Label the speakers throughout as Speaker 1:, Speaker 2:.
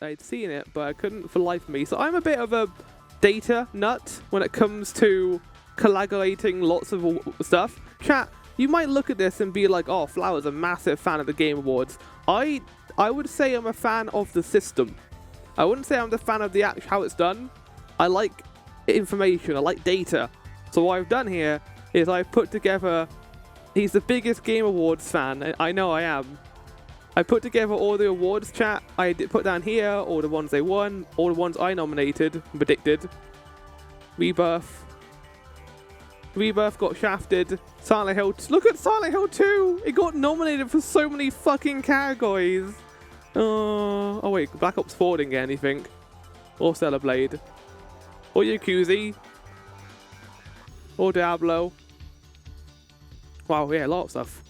Speaker 1: I'd seen it, but I couldn't for the life of me. So I'm a bit of a data nut when it comes to collaborating lots of stuff. Chat, you might look at this and be like, oh, Flower's a massive fan of the Game Awards. I would say I'm a fan of the system. I wouldn't say I'm the fan of the how it's done. I like information, I like data. So what I've done here is I've put together, he's the biggest Game Awards fan, I know I am. I put together all the awards, chat. I did put down here all the ones they won, all the ones I nominated and predicted. Rebirth got shafted. Silent Hill, look at Silent Hill 2! It got nominated for so many fucking categories. Oh wait, Black Ops 4 didn't get anything. Or Stellar Blade. Or Yakuza. Or Diablo. Wow, yeah, a lot of stuff.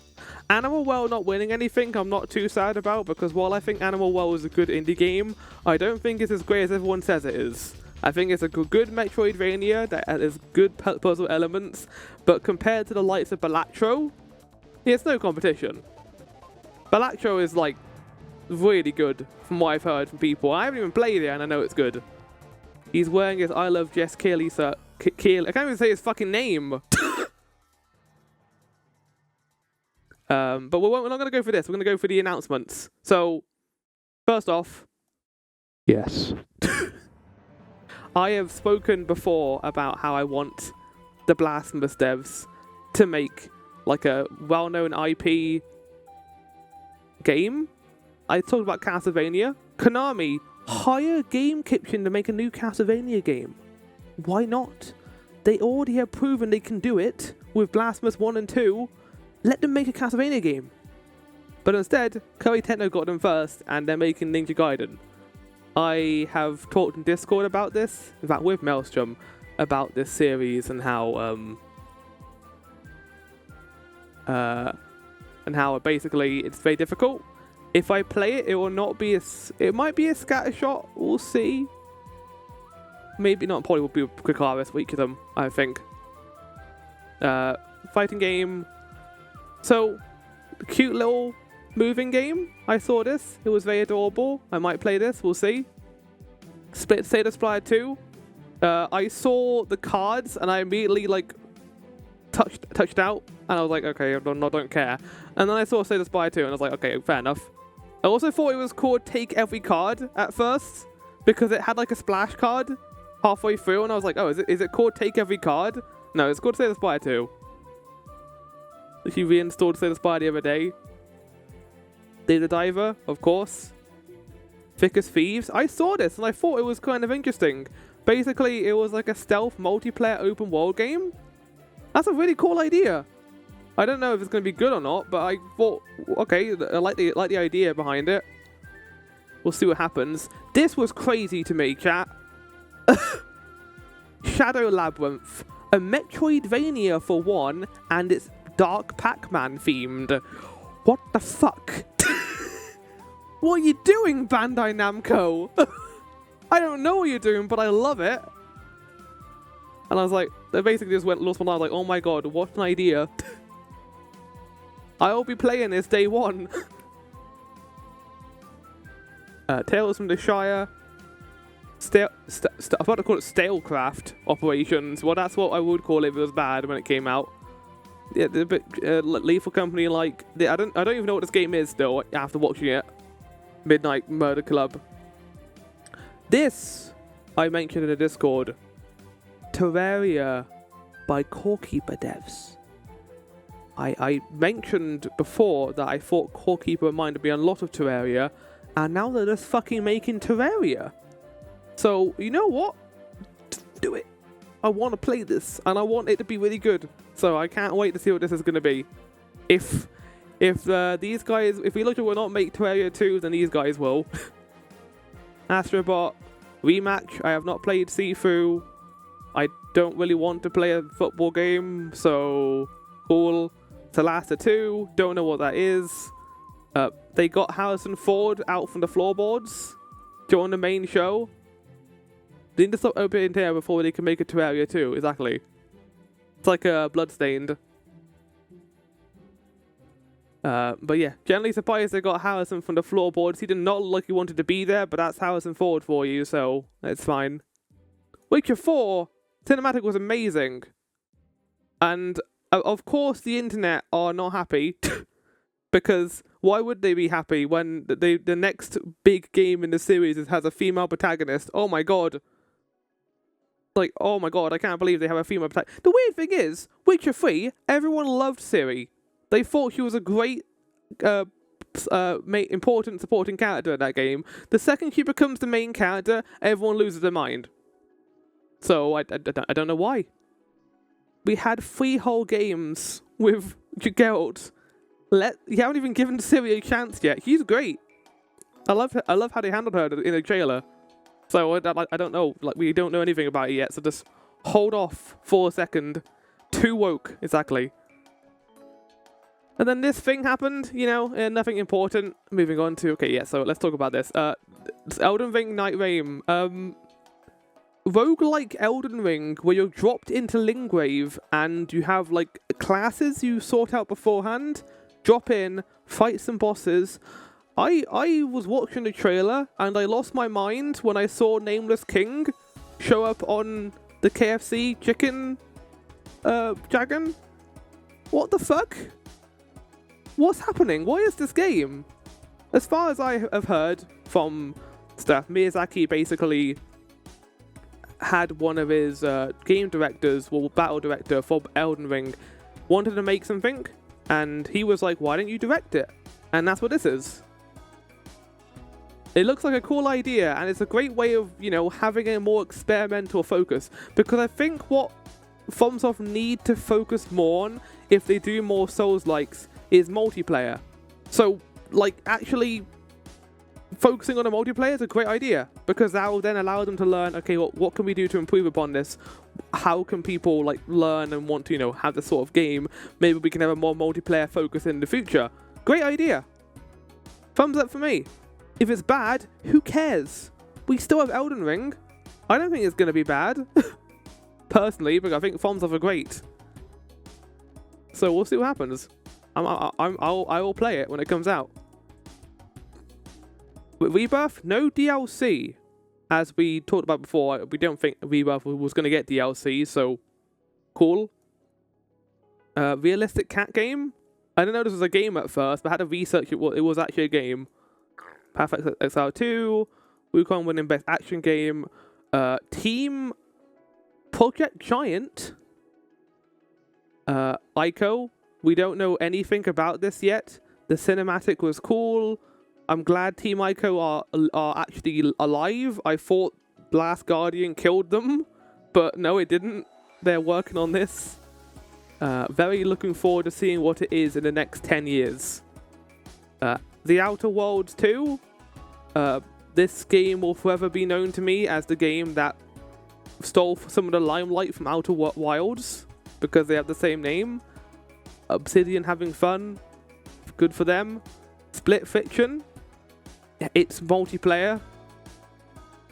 Speaker 1: Animal Well not winning anything I'm not too sad about, because while I think Animal Well is a good indie game, I don't think it's as great as everyone says it is. I think it's a good Metroidvania that has good puzzle elements, but compared to the likes of Balatro, it's no competition. Balatro is like really good from what I've heard from people. I haven't even played it and I know it's good. He's wearing his I Love Jess Keely I can't even say his fucking name. But we're not going to go for this. We're going to go for the announcements. So, first off,
Speaker 2: yes.
Speaker 1: I have spoken before about how I want the Blasphemous devs to make like a well-known IP game. I talked about Castlevania. Konami, hire Game Kitchen to make a new Castlevania game. Why not? They already have proven they can do it with Blasphemous 1 and 2. Let them make a Castlevania game. But instead, Koei Tecmo got them first, and they're making Ninja Gaiden. I have talked in Discord about this, in fact with Maelstrom, about this series and how basically it's very difficult. If I play it, it will not be it might be a scattershot, we'll see. Maybe not, probably will be a quick harvest for each of them, I think. Fighting game. So, cute little moving game. I saw this. It was very adorable. I might play this. We'll see. Split Status Flyer 2. I saw the cards and I immediately like touched out. And I was like, okay, I don't care. And then I saw Status Flyer 2 and I was like, okay, fair enough. I also thought it was called Take Every Card at first, because it had like a splash card halfway through. And I was like, oh, is it called Take Every Card? No, it's called Status Flyer 2. She reinstalled Status Flyer the other day. Data Diver, of course. Thick as Thieves. I saw this and I thought it was kind of interesting. Basically, it was like a stealth multiplayer open world game. That's a really cool idea. I don't know if it's going to be good or not, but I thought, okay, I like the idea behind it. We'll see what happens. This was crazy to me, chat. Shadow Labyrinth. A Metroidvania for one, and it's Dark Pac-Man themed. What the fuck? What are you doing, Bandai Namco? I don't know what you're doing, but I love it. And I was like, they basically just lost my mind. Like, oh my god, what an idea. I'll be playing this day one. Tales from the Shire. I'm about to call it Stalecraft Operations. Well, that's what I would call it if it was bad when it came out. Yeah, they're a bit Lethal Company like. I don't even know what this game is still after watching it. Midnight Murder Club. This I mentioned in the Discord. Terraria by Corekeeper devs. I mentioned before that I thought Corekeeper reminded me a lot of Terraria, and now they're just fucking making Terraria. So, you know what? Do it. I want to play this, and I want it to be really good. So I can't wait to see what this is going to be. If these guys, if we will not make Terraria 2, then these guys will. Astrobot rematch. I have not played Sifu. I don't really want to play a football game, so cool. Talasta 2. Don't know what that is. They got Harrison Ford out from the floorboards during the main show. They need to stop opening there before they can make a Terraria 2. Exactly. It's like a Bloodstained. But yeah, generally surprised they got Harrison from the floorboards. He did not look like he wanted to be there, but that's Harrison Ford for you, so it's fine. Witcher 4 cinematic was amazing. And of course the internet are not happy. Because why would they be happy when the next big game in the series has a female protagonist? Oh my god. Like, oh my god, I can't believe they have a female protagonist. The weird thing is, Witcher 3, everyone loved Ciri. They thought she was a great, important supporting character in that game. The second she becomes the main character, everyone loses their mind. So, I don't know why. We had 3 whole games with Geralt. You haven't even given Ciri a chance yet. She's great. I love how they handled her in the trailer. So I don't know. Like, we don't know anything about it yet. So just hold off for a second. Too woke, exactly. And then this thing happened. You know, nothing important. Moving on to so let's talk about this. Elden Ring Night Rain. Roguelike Elden Ring, where you're dropped into Lingrave and you have like classes you sort out beforehand. Drop in, fight some bosses. I was watching the trailer and I lost my mind when I saw Nameless King show up on the KFC chicken dragon. What the fuck? What's happening? What is this game? As far as I have heard from stuff, Miyazaki basically had one of his game directors, well, battle director for Elden Ring, wanted to make something. And he was like, why don't you direct it? And that's what this is. It looks like a cool idea, and it's a great way of, you know, having a more experimental focus. Because I think what FromSoft need to focus more on, if they do more Souls-likes, is multiplayer. So, like, actually focusing on a multiplayer is a great idea. Because that will then allow them to learn, okay, what can we do to improve upon this? How can people like learn and want to, you know, have this sort of game? Maybe we can have a more multiplayer focus in the future. Great idea. Thumbs up for me. If it's bad, who cares? We still have Elden Ring. I don't think it's going to be bad. Personally, because I think FromSoft are great. So we'll see what happens. I will play it when it comes out. With Rebirth, no DLC. As we talked about before, we don't think Rebirth was going to get DLC, so cool. Realistic cat game. I didn't know this was a game at first, but I had to research it. It was actually a game. Perfect Exile 2. Wukong winning Best Action Game. Team Project Giant. Ico. We don't know anything about this yet. The cinematic was cool. I'm glad Team Ico are actually alive. I thought Last Guardian killed them, but no, it didn't. They're working on this. Very looking forward to seeing what it is in the next 10 years. The Outer Worlds 2. This game will forever be known to me as the game that stole some of the limelight from Outer Wilds, because they have the same name. Obsidian having fun. Good for them. Split Fiction. It's multiplayer.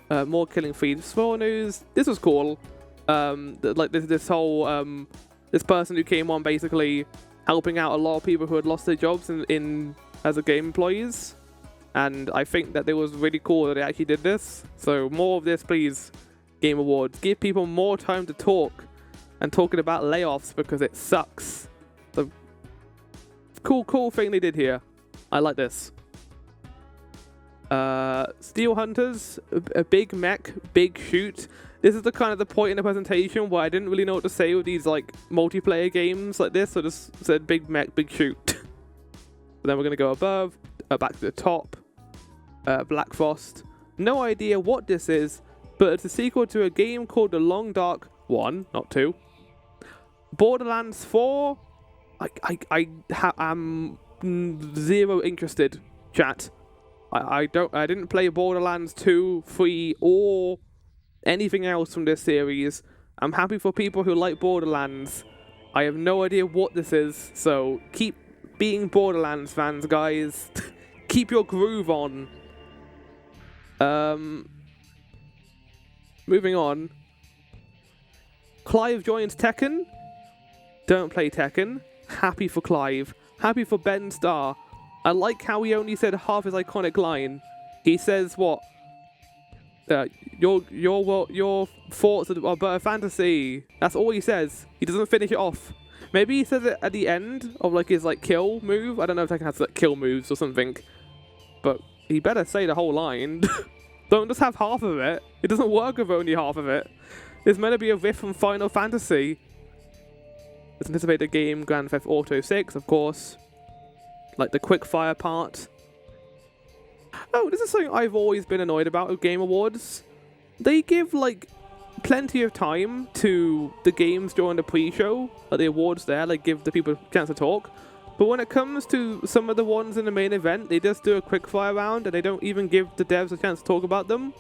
Speaker 1: More Killing Fields 4 news. This was cool. Like this whole this person who came on basically helping out a lot of people who had lost their jobs in as a game employees, and I think that it was really cool that they actually did this. So more of this, please. Game Awards, give people more time to talk and talking about layoffs because it sucks. So cool thing they did here. I like this. Steel Hunters, a big mech, big shoot. This is the kind of the point in the presentation where I didn't really know what to say with these like multiplayer games like this, so just said big mech, big shoot. Then we're gonna go above, back to the top. Black Frost. No idea what this is, but it's a sequel to a game called The Long Dark 1, not 2. Borderlands 4. I'm zero interested, chat. I didn't play Borderlands 2, 3, or anything else from this series. I'm happy for people who like Borderlands. I have no idea what this is, so keep being Borderlands fans, guys. Keep your groove on. Moving on. Clive joins Tekken. Don't play Tekken. Happy for Clive. Happy for Ben Starr. I like how he only said half his iconic line. He says what? Your thoughts are but a fantasy. That's all he says. He doesn't finish it off. Maybe he says it at the end of like his like kill move. I don't know if Tekken has like kill moves or something. But he better say the whole line. Don't just have half of it. It doesn't work with only half of it. It's meant to be a riff from Final Fantasy. Let's anticipate the game Grand Theft Auto 6, of course. Like the quick fire part. Oh, this is something I've always been annoyed about with Game Awards. They give like plenty of time to the games during the pre-show, like the awards there, like give the people a chance to talk. But when it comes to some of the ones in the main event, they just do a quick fire round and they don't even give the devs a chance to talk about them.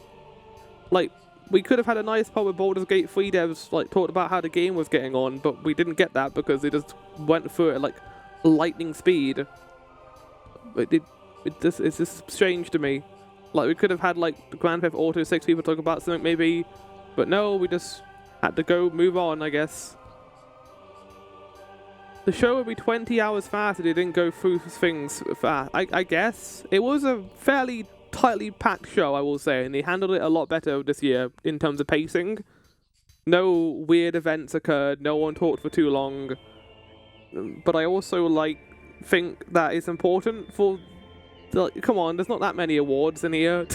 Speaker 1: Like, we could have had a nice part with Baldur's Gate 3 devs like talked about how the game was getting on, but we didn't get that because they just went through it at like lightning speed. It's just strange to me. Like, we could have had like the Grand Theft Auto 6 people talk about something maybe, but no, we just had to go move on, I guess. The show would be 20 hours fast if they didn't go through things fast. I guess. It was a fairly tightly packed show, I will say, and they handled it a lot better this year in terms of pacing. No weird events occurred, no one talked for too long. But I also think that it's important for come on, there's not that many awards in here.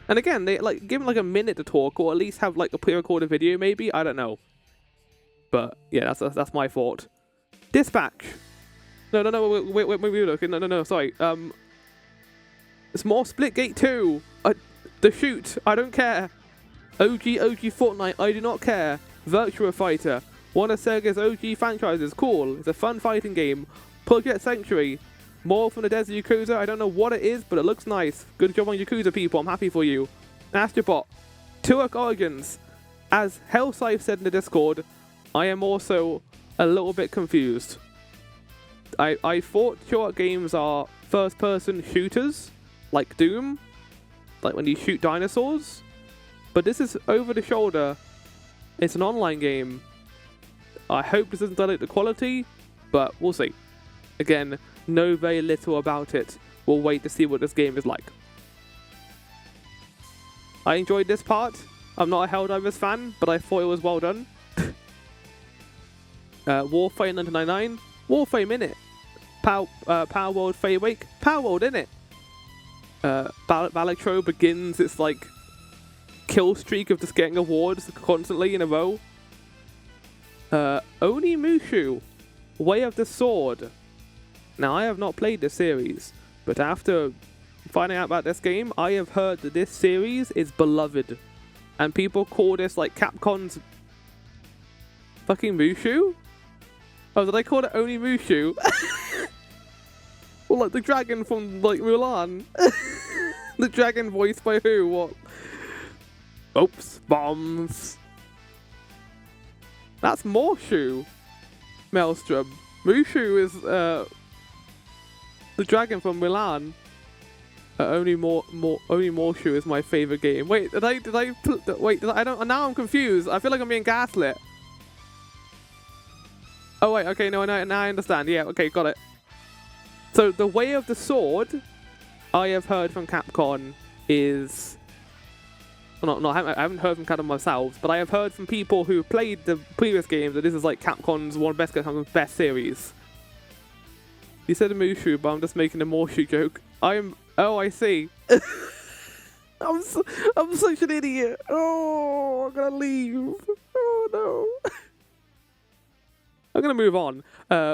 Speaker 1: And again, they give them a minute to talk, or at least have a pre-recorded video maybe, I don't know. But yeah, that's my thought. Dispatch. No, wait, no, sorry. It's more Splitgate 2. The Shoot, I don't care. OG Fortnite, I do not care. Virtua Fighter, one of Sega's OG franchises, cool. It's a fun fighting game. Project Sanctuary, more from the Desert Yakuza, I don't know what it is, but it looks nice. Good job on Yakuza people, I'm happy for you. Astrobot, Turok Origins. As Hellscythe said in the Discord, I am also a little bit confused. I thought Turok games are first-person shooters, like Doom, like when you shoot dinosaurs, but this is over the shoulder. It's an online game. I hope this doesn't dilute the quality, but we'll see. Again, know very little about it. We'll wait to see what this game is like. I enjoyed this part. I'm not a Helldivers fan, but I thought it was well done. Warframe 1999, Warframe innit. Power World Fade Wake, Power World innit. Balatro begins its kill streak of just getting awards constantly in a row. Onimushu, Way of the Sword. Now, I have not played this series, but after finding out about this game, I have heard that this series is beloved. And people call this Capcom's fucking Mushu? Oh, did I call it Onimushu? Well, the dragon from Mulan. The dragon voiced by who? What? Oops, bombs. That's Morshu. Maelstrom. Mushu is the dragon from Mulan. Only Morshu is my favorite game. Wait, I don't. Now I'm confused. I feel like I'm being gaslit. Oh wait, okay, no, now I understand. Yeah, okay, got it. So the Way of the Sword, I have heard from Capcom is. Well, no, I haven't heard from Capcom myself, but I have heard from people who played the previous games that this is Capcom's one of Capcom's best series. You said a Mushu, but I'm just making a Morshu joke. Oh, I see. I'm such an idiot. Oh, I'm gonna leave. Oh no. I'm gonna move on.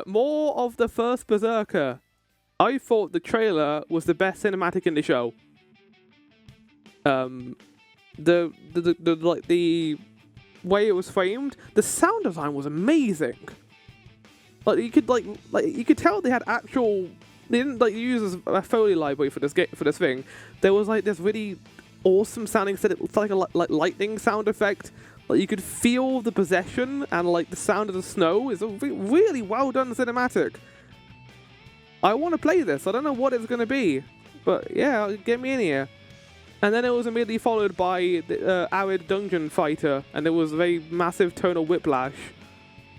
Speaker 1: More of the first Berserker. I thought the trailer was the best cinematic in the show. The way it was framed, the sound design was amazing. You could tell they had actual. They didn't use a Foley library for this thing. There was this really awesome sounding set. It was like a lightning sound effect. You could feel the possession and the sound of the snow. It's a really well done cinematic. I want to play this. I don't know what it's going to be, but yeah, get me in here. And then it was immediately followed by the Arid Dungeon Fighter, and there was a very massive tonal whiplash.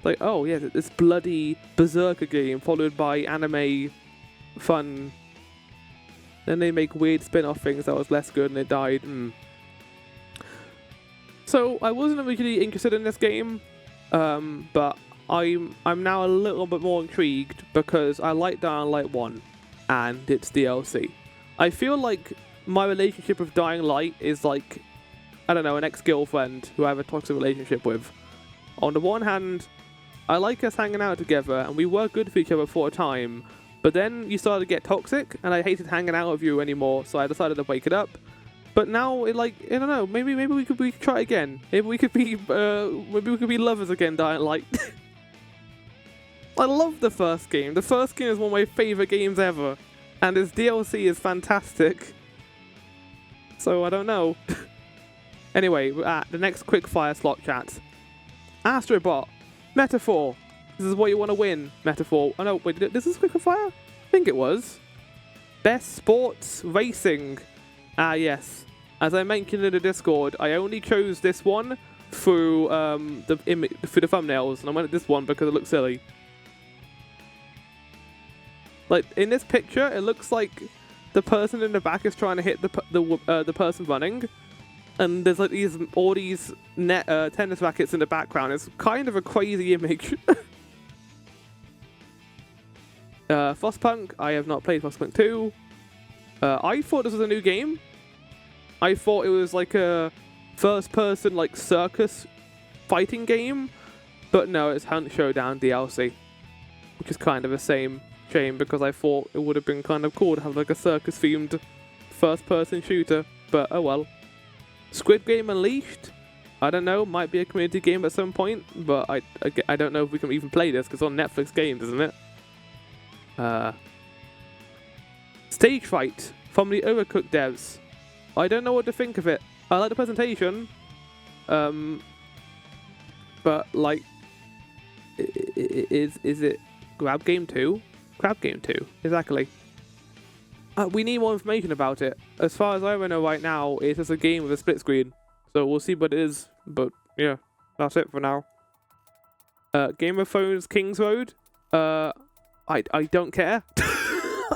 Speaker 1: Like, oh yeah, this bloody berserker game followed by anime fun. Then they make weird spin-off things that was less good and it died. So I wasn't originally interested in this game, but I'm now a little bit more intrigued because I like Dying Light 1 and its DLC. I feel like my relationship with Dying Light is like, I don't know, an ex-girlfriend who I have a toxic relationship with. On the one hand, I like us hanging out together and we were good for each other for a time, but then you started to get toxic and I hated hanging out with you anymore, so I decided to break it up. But now, I don't know, maybe we could try again. Maybe we could be lovers again, Dying Light. I love the first game. The first game is one of my favorite games ever, and its DLC is fantastic. So I don't know. Anyway, we're at the next quickfire slot chat. Astrobot, Metaphor. This is what you want to win, Metaphor. Oh no, wait, this is quickfire? I think it was. Best sports racing. Ah yes. As I mentioned in the Discord, I only chose this one through the thumbnails, and I went with this one because it looks silly. Like in this picture, it looks like the person in the back is trying to hit the person running, and there's like all these tennis rackets in the background. It's kind of a crazy image. Frostpunk, I have not played Frostpunk 2. I thought this was a new game. I thought it was like a first-person like circus fighting game, but no, it's Hunt Showdown DLC, which is kind of a shame because I thought it would have been kind of cool to have like a circus-themed first-person shooter, but oh well. Squid Game Unleashed, I don't know, might be a community game at some point, but I don't know if we can even play this because it's on Netflix Games, isn't it? Stage Fright from the Overcooked devs. I don't know what to think of it. I like the presentation, but like, is it Grab Game 2? Grab Game 2, exactly. We need more information about it. As far as I know right now, it's just a game with a split screen, so we'll see what it is. But yeah, that's it for now. Game of Thrones King's Road. I don't care.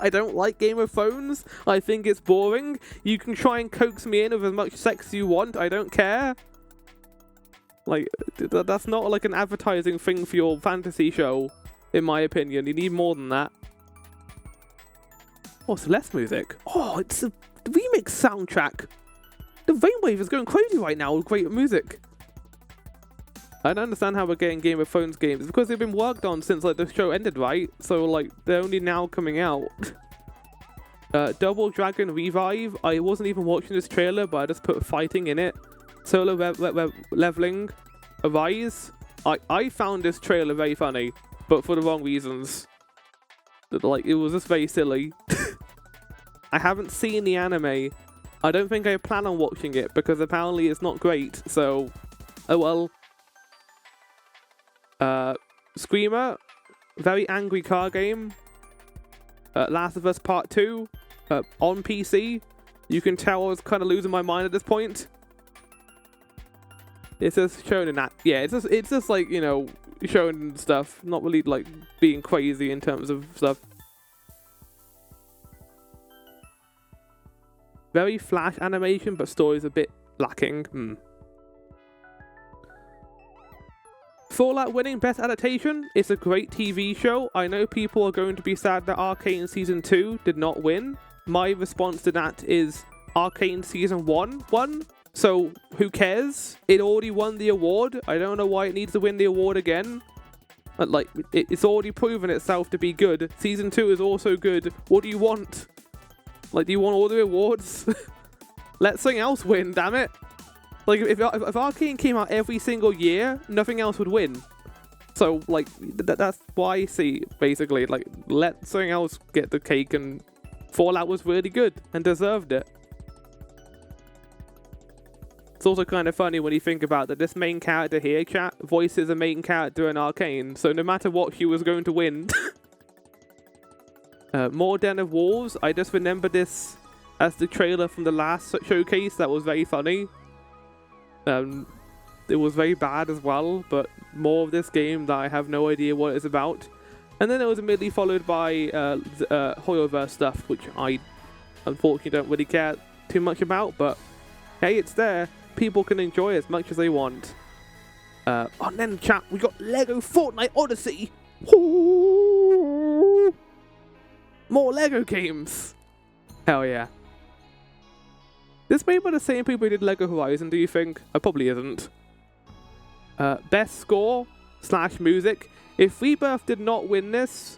Speaker 1: I don't like Game of Thrones. I think it's boring. You can try and coax me in with as much sex as you want. I don't care. Like, that's not like an advertising thing for your fantasy show, in my opinion. You need more than that. Oh, Celeste music. Oh, it's a remix soundtrack. The Rainwave is going crazy right now with great music. I don't understand how we're getting Game of Thrones games. It's because they've been worked on since like the show ended, right? So like they're only now coming out. Double Dragon Revive. I wasn't even watching this trailer, but I just put fighting in it. Solo leveling. Arise. I found this trailer very funny, but for the wrong reasons. Like it was just very silly. I haven't seen the anime. I don't think I plan on watching it because apparently it's not great. So, oh well. Screamer, very angry car game. Last of Us Part 2, on PC. You can tell I was kind of losing my mind at this point. It's just shown in that, yeah. It's just like, you know, showing stuff, not really like being crazy in terms of stuff. Very flash animation, but story's a bit lacking. Fallout winning Best Adaptation. It's a great TV show. I know people are going to be sad that Arcane Season 2 did not win. My response to that is Arcane Season 1 won. So who cares? It already won the award. I don't know why it needs to win the award again. Like, it's already proven itself to be good. Season 2 is also good. What do you want? Like, do you want all the awards? Let something else win, damn it. Like, if Arcane came out every single year, nothing else would win. So, like, that's why I see, basically. Like, let something else get the cake, and Fallout was really good and deserved it. It's also kind of funny when you think about that this main character here, chat, voices a main character in Arcane, so no matter what, she was going to win. More Den of Wolves. I just remember this as the trailer from the last showcase that was very funny. it was very bad as well, but more of this game that I have no idea what it's about. And then it was immediately followed by Hoyoverse stuff, which I unfortunately don't really care too much about, but hey, it's there. People can enjoy as much as they want. And then chat, we got Lego Fortnite Odyssey. Ooh! More Lego games. Hell yeah. This made by the same people who did Lego Horizon, do you think? Probably isn't. Best score / music. If Rebirth did not win this,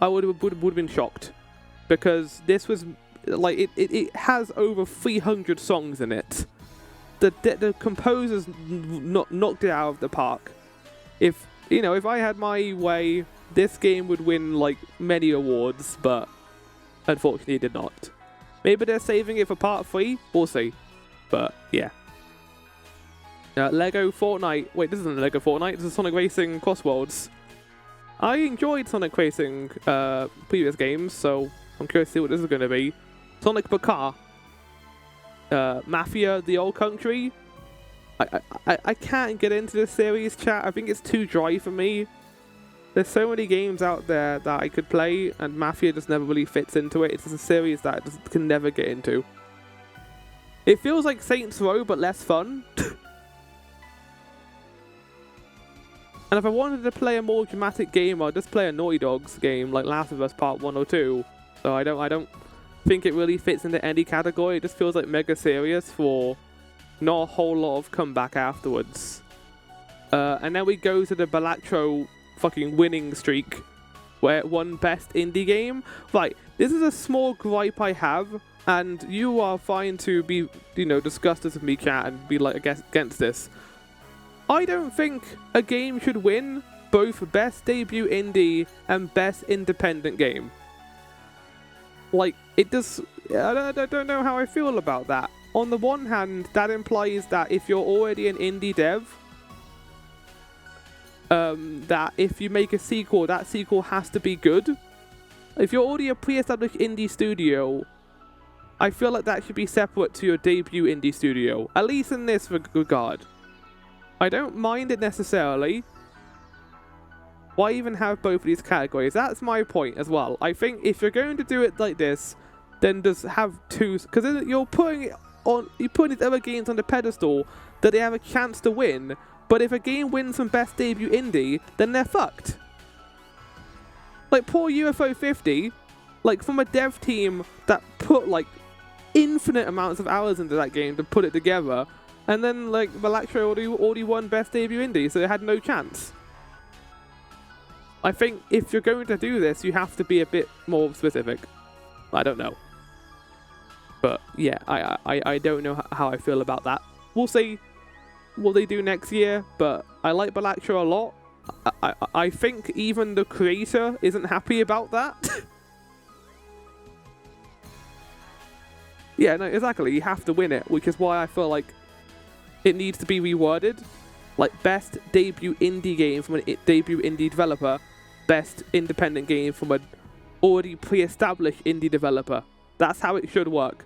Speaker 1: I would have been shocked. Because this was, like, it has over 300 songs in it. The composers knocked it out of the park. If I had my way, this game would win, like, many awards, but unfortunately it did not. Maybe they're saving it for part 3, we'll see. But, yeah. Lego Fortnite. Wait, this isn't Lego Fortnite, this is Sonic Racing Crossworlds. I enjoyed Sonic Racing previous games, so I'm curious to see what this is going to be. Sonic Bakar. Mafia, The Old Country. I can't get into this series, chat. I think it's too dry for me. There's so many games out there that I could play, and Mafia just never really fits into it. It's just a series that I just can never get into. It feels like Saints Row, but less fun. And if I wanted to play a more dramatic game, I'd just play a Naughty Dogs game, like Last of Us Part 1 or 2. So I don't think it really fits into any category. It just feels like mega serious for not a whole lot of comeback afterwards. And then we go to the Balatro fucking winning streak, where it won best indie game. Right, this is a small gripe I have, and you are fine to be, discuss this with me, chat, and be like against this. I don't think a game should win both best debut indie and best independent game. Like, it does. I don't know how I feel about that. On the one hand, that implies that if you're already an indie dev, that if you make a sequel, that sequel has to be good. If you're already a pre-established indie studio, I feel like that should be separate to your debut indie studio, at least in this regard. I don't mind it necessarily. Why even have both of these categories? That's my point as well. I think if you're going to do it like this, then just have two, because then you're putting these other games on the pedestal that they have a chance to win. But if a game wins from best debut indie, then they're fucked. Like poor UFO 50, like from a dev team that put like infinite amounts of hours into that game to put it together, and then like Balatro already won best debut indie, so they had no chance. I think if you're going to do this, you have to be a bit more specific. I don't know. But yeah, I don't know how I feel about that. We'll see what they do next year, but I like Balatro a lot. I think even the creator isn't happy about that. Yeah, no, exactly. You have to win it, which is why I feel like it needs to be reworded. Like, best debut indie game from a debut indie developer, best independent game from an already pre-established indie developer. That's how it should work.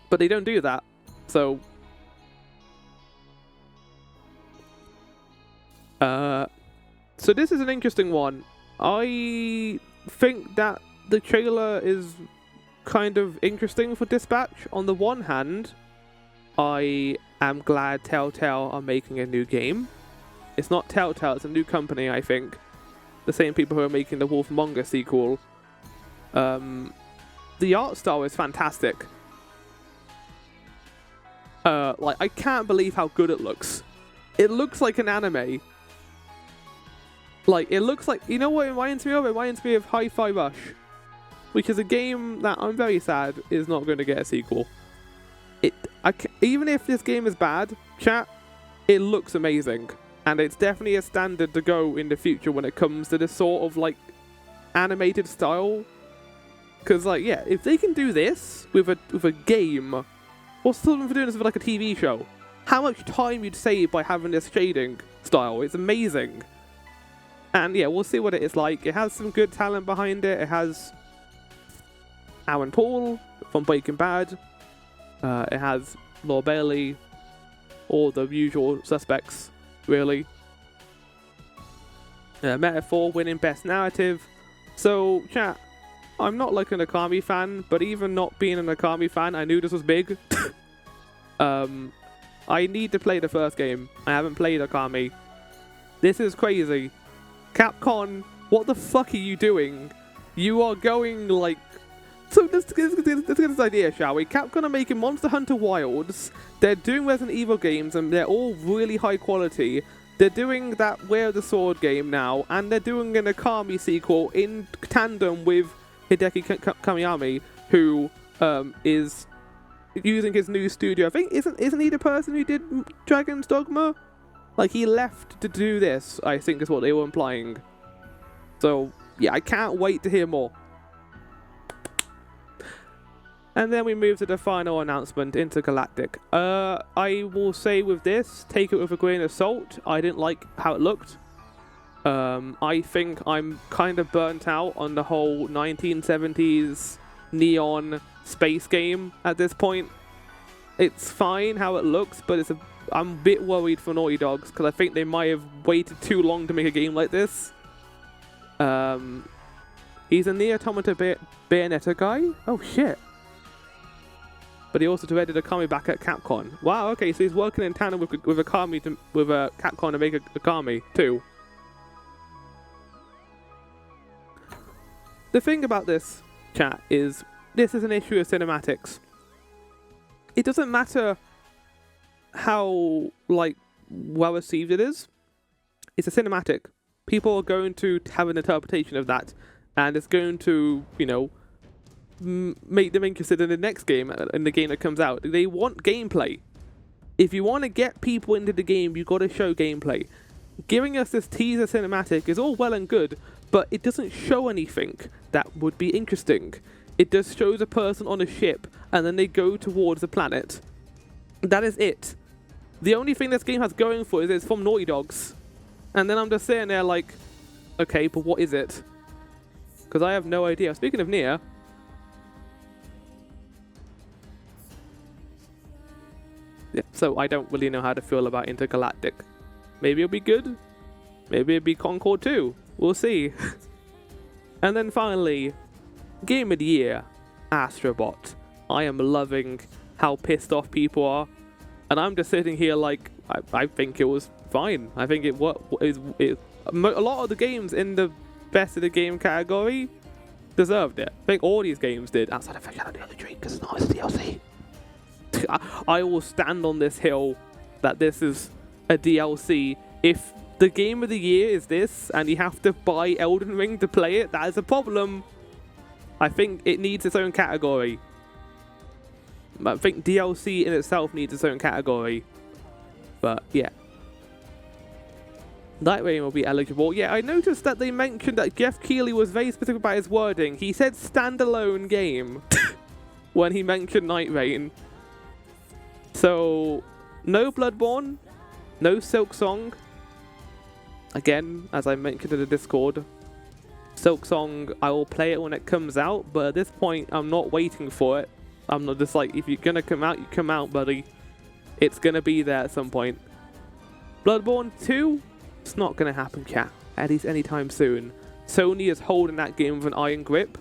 Speaker 1: But they don't do that, so... So this is an interesting one. I think that the trailer is kind of interesting for Dispatch. On the one hand, I am glad Telltale are making a new game. It's not Telltale, it's a new company, I think. The same people who are making the Wolf Among Us sequel. The art style is fantastic. Like, I can't believe how good it looks. It looks like an anime. Like, it looks like... You know what it reminds me of? It reminds me of Hi-Fi Rush. Which is a game that I'm very sad is not going to get a sequel. Even if this game is bad, chat, it looks amazing. And it's definitely a standard to go in the future when it comes to this sort of, like, animated style. Because, like, yeah, if they can do this with a game, what's the problem for doing this with, like, a TV show? How much time you'd save by having this shading style? It's amazing. And, yeah, we'll see what it is like. It has some good talent behind it. It has Aaron Paul from Breaking Bad. It has Laura Bailey. all the usual suspects, really. Metaphor winning best narrative. So, chat, I'm not like an Akami fan, but even not being an Akami fan, I knew this was big. I need to play the first game. I haven't played Akami. This is crazy. Capcom, what the fuck are you doing? You are going like... So let's get this idea, shall we? Capcom are making Monster Hunter Wilds. They're doing Resident Evil games, and they're all really high quality. They're doing that Where the Sword game now, and they're doing an Akami sequel in tandem with Hideki Kamiyami, who is using his new studio. I think isn't he the person who did Dragon's Dogma? Like, he left to do this, I think is what they were implying. So yeah, I can't wait to hear more. And then we move to the final announcement, Intergalactic. I will say with this, take it with a grain of salt. I didn't like how it looked. I think I'm kind of burnt out on the whole 1970s neon space game at this point. It's fine how it looks, but I'm a bit worried for Naughty Dogs because I think they might have waited too long to make a game like this. He's a Nier Automata Bayonetta guy? Oh shit. But he also directed Akami back at Capcom. Wow, okay, so he's working in tandem with Akami with Capcom to make Akami too. The thing about this, chat, is this is an issue of cinematics. It doesn't matter how, like, well received it is. It's a cinematic. People are going to have an interpretation of that, and it's going to, you know, make them interested in the next game, in the game that comes out. They want gameplay. If you want to get people into the game, you've got to show gameplay. Giving us this teaser cinematic is all well and good, but it doesn't show anything that would be interesting. It just shows a person on a ship, and then they go towards the planet. That is it. The only thing this game has going for it is it's from Naughty Dogs. And then I'm just sitting there like, okay, but what is it? Because I have no idea. Speaking of Nier, yeah, so I don't really know how to feel about Intergalactic. Maybe it'll be good. Maybe it'll be Concord 2. We'll see. And then finally, Game of the Year, Astrobot. I am loving how pissed off people are. And I'm just sitting here like, I think it was fine. I think a lot of the games in the best of the game category deserved it. I think all these games did, outside of Shadow the Other Tree, because it's not a DLC. I will stand on this hill that this is a DLC. If the game of the year is this, and you have to buy Elden Ring to play it, that is a problem. I think it needs its own category. I think DLC in itself needs its own category. But yeah. Night Rain will be eligible. Yeah, I noticed that they mentioned that Jeff Keighley was very specific about his wording. He said standalone game when he mentioned Night Rain. So, no Bloodborne, no Silk Song. Again, as I mentioned in the Discord, Silk Song, I will play it when it comes out, but at this point, I'm not waiting for it. I'm not just like, if you're gonna come out, you come out, buddy. It's gonna be there at some point. Bloodborne 2, it's not gonna happen, cat. At least anytime soon. Sony is holding that game with an iron grip,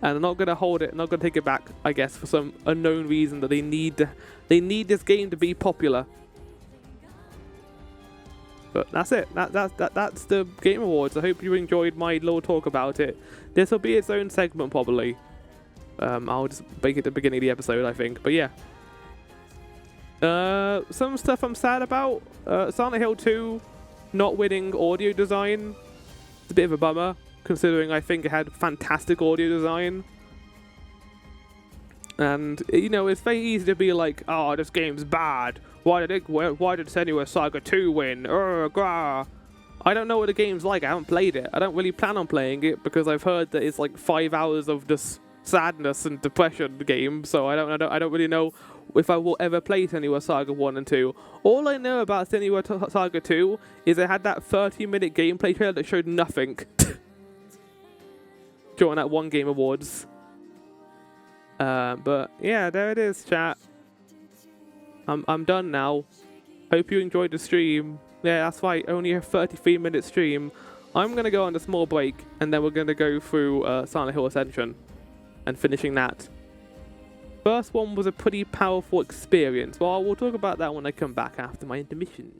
Speaker 1: and they're not gonna hold it, not gonna take it back, I guess, for some unknown reason that they need this game to be popular. But that's it. That's the Game Awards. I hope you enjoyed my little talk about it. This will be its own segment, probably. I'll just make it at the beginning of the episode, I think. But yeah. Some stuff I'm sad about. Silent Hill 2 not winning audio design. It's a bit of a bummer, considering I think it had fantastic audio design. And, you know, it's very easy to be like, oh, this game's bad. Why did Senua Saga 2 win? I don't know what the game's like. I haven't played it. I don't really plan on playing it because I've heard that it's like 5 hours of just sadness and depression game. So I don't really know if I will ever play Senua Saga 1 and 2. All I know about Senua Saga 2 is it had that 30-minute gameplay trailer that showed nothing during that One Game Awards. But yeah, there it is, chat. I'm done now. Hope you enjoyed the stream. Yeah, that's right, only a 33-minute stream. I'm going to go on a small break, and then we're going to go through Silent Hill Ascension and finishing that. First one was a pretty powerful experience. Well, we'll talk about that when I come back after my intermission.